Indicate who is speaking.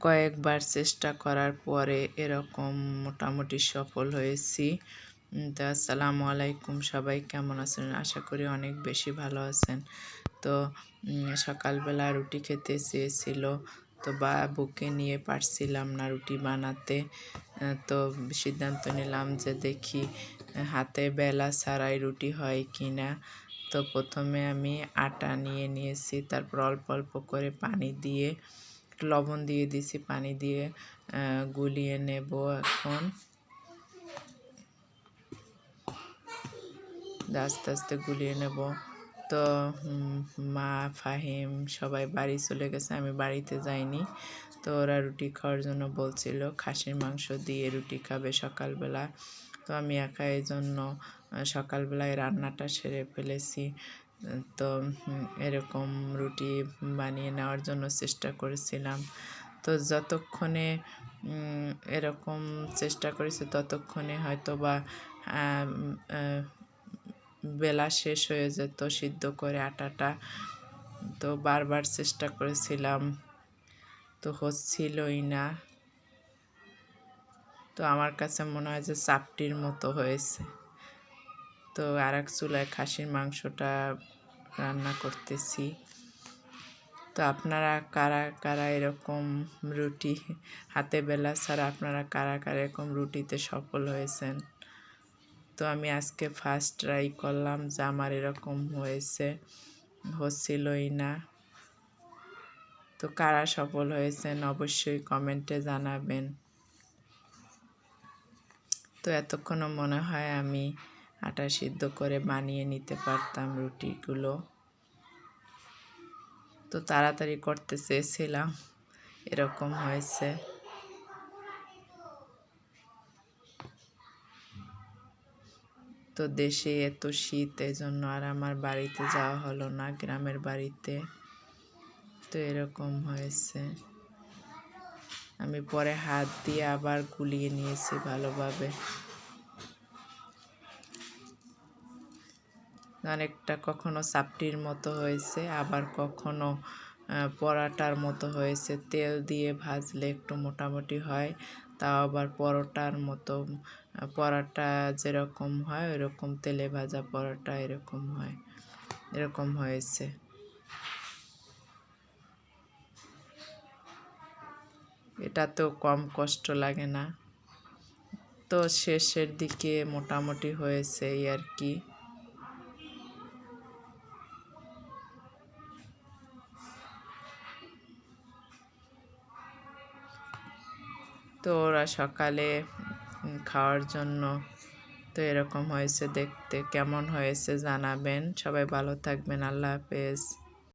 Speaker 1: কয়েকবার চেষ্টা করার পরে এরকম মোটামুটি সফল হয়েছি। তো আসসালামু আলাইকুম, সবাই কেমন আছেন? আশা করি অনেক বেশি ভালো আছেন। তো সকালবেলা রুটি খেতে চেয়েছিল, তো বাবুকে নিয়ে পারছিলাম না রুটি বানাতে। তো সিদ্ধান্ত নিলাম যে দেখি হাতে বেলা ছাড়াই রুটি হয় কি না। তো প্রথমে আমি আটা নিয়েছি, তারপর অল্প অল্প করে পানি দিয়ে লবণ দিয়ে দিছি, পানি দিয়ে গুলিয়ে নেব। এখন আস্তে আস্তে গুলিয়ে নেব। তো মা, ফাহিম সবাই বাড়ি চলে গেছে, আমি বাড়িতে যাইনি। তো ওরা রুটি খাওয়ার জন্য বলছিল, খাসির মাংস দিয়ে রুটি খাবে সকালবেলা। তো আমি একা এই জন্য সকালবেলায় রান্নাটা সেরে ফেলেছি। তো এরকম রুটি বানিয়ে নেওয়ার জন্য চেষ্টা করেছিলাম। তো যতক্ষণে এরকম চেষ্টা করেছি ততক্ষণে হয়তো বা বেলা শেষ হয়ে যেত সিদ্ধ করে আটাটা। তো বারবার চেষ্টা করেছিলাম, তো হচ্ছিলই না। তো আমার কাছে মনে হয় যে চাপটির মতো হয়েছে। তো আরেক চুলায় খাসির মাংসটা রান্না করতেছি। তো আপনারা কারা কারা এরকম রুটি হাতে বেলা ছাড়া আপনারা কারা কারা এরকম রুটিতে সফল হয়েছেন? তো আমি আজকে ফার্স্ট ট্রাই করলাম যে আমার এরকম হচ্ছিলই না। তো কারা সফল হয়েছেন অবশ্যই কমেন্টে জানাবেন। তো এতক্ষণও মনে হয় আমি আটা সিদ্ধ করে বানিয়ে নিতে পারতাম রুটিগুলো। তো তাড়াতাড়ি করতে চেয়েছিলাম, এরকম হয়েছে। তো দেশে এত শীত, এই জন্য আর আমার বাড়িতে যাওয়া হলো না, গ্রামের বাড়িতে। তো এরকম হয়েছে। আমি পরে হাত দিয়ে আবার গুলিয়ে নিয়েছি ভালোভাবে। অনেকটা কখনো চাপটির মতো হয়েছে, আবার কখনো পরাটার মতো হয়েছে। তেল দিয়ে ভাজলে একটু মোটামুটি হয়, তাও আবার পরোটার মতো, পরাটা যেরকম হয় ওইরকম তেলে ভাজা পরোটা এরকম হয়, এরকম হয়েছে। এটাতেও কম কষ্ট লাগে না। তো শেষের দিকে মোটামুটি হয়েছে এই আর কি। তো ওরা সকালে খাওয়ার জন্য, তো এরকম হয়েছে। দেখতে কেমন হয়েছে জানাবেন। সবাই ভালো থাকবেন। আল্লাহ হাফেজ।